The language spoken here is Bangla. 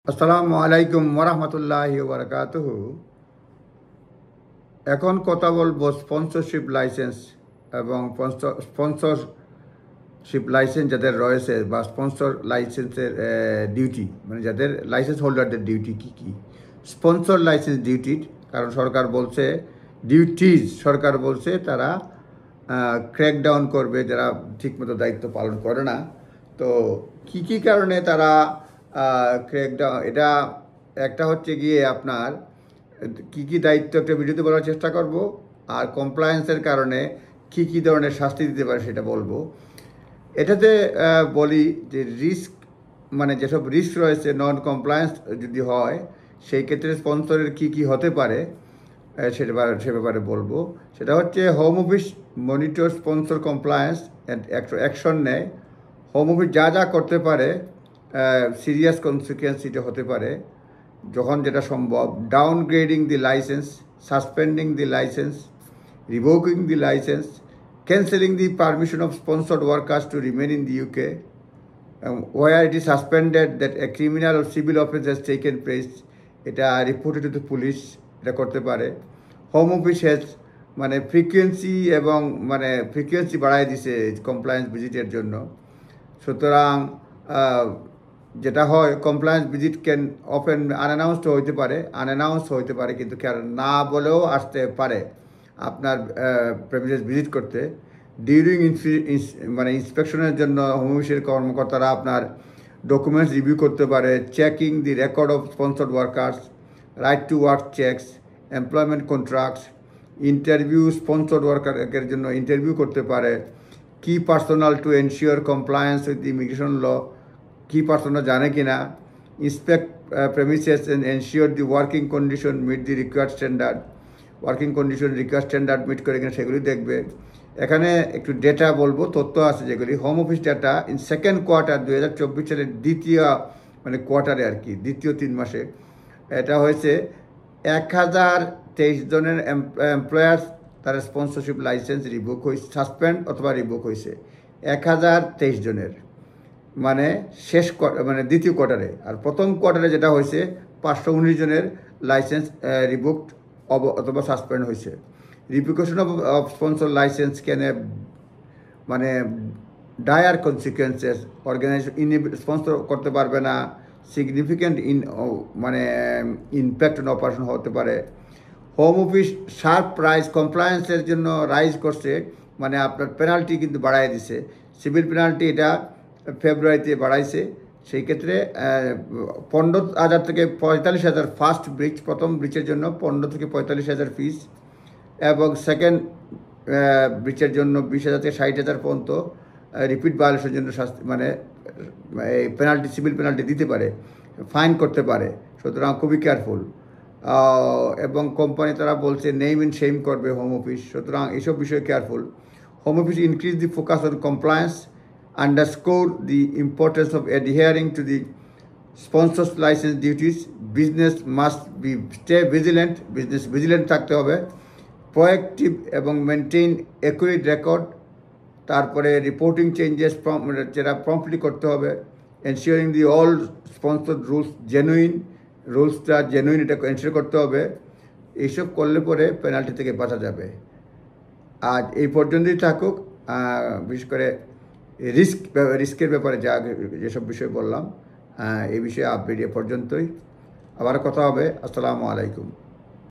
আসসালামু আলাইকুম ওরহমতুল্লাহি ওবরাকাতুহু। এখন কথা বলবো স্পন্সরশিপ লাইসেন্স এবং স্পন্সরশিপ লাইসেন্স যাদের রয়েছে বা স্পন্সর লাইসেন্সের ডিউটি, মানে যাদের লাইসেন্স হোল্ডারদের ডিউটি কী কী। স্পন্সর লাইসেন্স ডিউটি, কারণ সরকার বলছে ডিউটিজ, সরকার বলছে তারা ক্র্যাকডাউন করবে যারা ঠিকমতো দায়িত্ব পালন করে না। তো কি কি কারণে তারা ক্র্যাকডাউন, এটা একটা হচ্ছে গিয়ে আপনার কি কি দায়িত্ব একটা ভিডিওতে বলার চেষ্টা করব, আর কমপ্লায়েন্সের কারণে কি কি ধরনের শাস্তি দিতে পারে সেটা বলবো। এটাতে বলি যে রিস্ক, মানে যেসব রিস্ক রয়েছে নন কমপ্লায়েন্স যদি হয় সেই ক্ষেত্রে স্পন্সরের কি কি হতে পারে সে ব্যাপারে বলবো। সেটা হচ্ছে home office monitor sponsor compliance action নেয়। হোম অফিস যা যা করতে পারে, সিরিয়াস কনসিকুয়েন্সিটা হতে পারে যখন যেটা সম্ভব: downgrading the licence, suspending the licence, revoking the licence, cancelling the permission of sponsored workers to remain in the UK where it is suspended that a criminal or civil offence has taken place, এটা রিপোর্টেড টু দ্য পুলিশ, এটা করতে পারে। হোম অফিস হ্যাজ মানে ফ্রিকুয়েন্সি বাড়াই দিছে কমপ্লায়েন্স ভিজিটের জন্য। সুতরাং যেটা হয়, compliance visit can often unannounced হইতে পারে কিন্তু না বলেও আসতে পারে আপনার প্রেমিসেস ভিজিট করতে। ডিউরিং ইন্সপেকশনের জন্য হোম অফিসের কর্মকর্তারা আপনার ডকুমেন্টস রিভিউ করতে পারে। Checking the record of sponsored workers, right to work checks, employment contracts, interview, sponsored ওয়ার্কারের জন্য ইন্টারভিউ করতে পারে। কি personnel to ensure compliance with immigration law, কি পার্সোনাল জানে কি না। Inspect premises and ensure the working condition meet the required standard, working condition required standard meet করে কিনা সেগুলি দেখবে। এখানে একটু ডেটা বলবো, তথ্য আছে যেগুলি home office data in second quarter 2024 সালের দ্বিতীয় কোয়ার্টারে আর কি, দ্বিতীয় 3 মাসে এটা হয়েছে 1023 জনের এমপ্লয়ার্স তার স্পন্সরশিপ লাইসেন্স রিভোক হয়েছে, সাসপেন্ড অথবা রিভোক হয়েছে 1023 জনের, মানে দ্বিতীয় কোয়ার্টারে। আর প্রথম কোয়ার্টারে যেটা হয়েছে 519 জনের লাইসেন্স রিভোকড অথবা সাসপেন্ড হয়েছে। Revocation of sponsor licence can dire consequences, organization sponsor করতে পারবে না, সিগনিফিক্যান্ট ইম্প্যাক্ট অন অপারেশন হতে পারে। হোম অফিস শার্প প্রাইস কমপ্লায়েন্সের জন্য রাইজ করছে, মানে আপনার পেনাল্টি কিন্তু বাড়াই দিছে। সিভিল পেনাল্টি এটা ফেব্রুয়ারিতে বাড়াইছে, সেই ক্ষেত্রে 15,000 থেকে 45,000 ফার্স্ট ব্রিচ, প্রথম ব্রিচের জন্য 15 থেকে 45,000 ফিস, এবং সেকেন্ড ব্রিচের জন্য 20,000 থেকে 60,000 পর্যন্ত রিপিট ভায়োলেশনের জন্য শাস্তি, পেনাল্টি, সিভিল পেনাল্টি দিতে পারে, ফাইন করতে পারে। সুতরাং খুবই কেয়ারফুল। এবং কোম্পানি তারা বলছে নেম এন্ড শেম করবে হোম অফিস, সুতরাং এইসব বিষয়ে careful. Home office increase the focus on compliance, underscore the importance of adhering to the sponsors licence duties. Business must be stay vigilant, business vigilant থাকতে হবে। প্রোঅ্যাক্টিভ এবং মেনটেইন অ্যাকুরেট রেকর্ড, তারপরে রিপোর্টিং চেঞ্জেস যেটা প্রম্পটলি করতে হবে। এনশিওরিং দি অল স্পন্সর্ড রুলসটা জেনুইন, এটা এনশিওর করতে হবে। এইসব করলে পরে পেনাল্টি থেকে বাঁচা যাবে। আজ এই পর্যন্তই থাকুক। বিশেষ করে রিস্কের ব্যাপারে যেসব বিষয় বললাম, এই বিষয়ে আপডেট এ পর্যন্তই। আবার কথা হবে। আসসালামু আলাইকুম।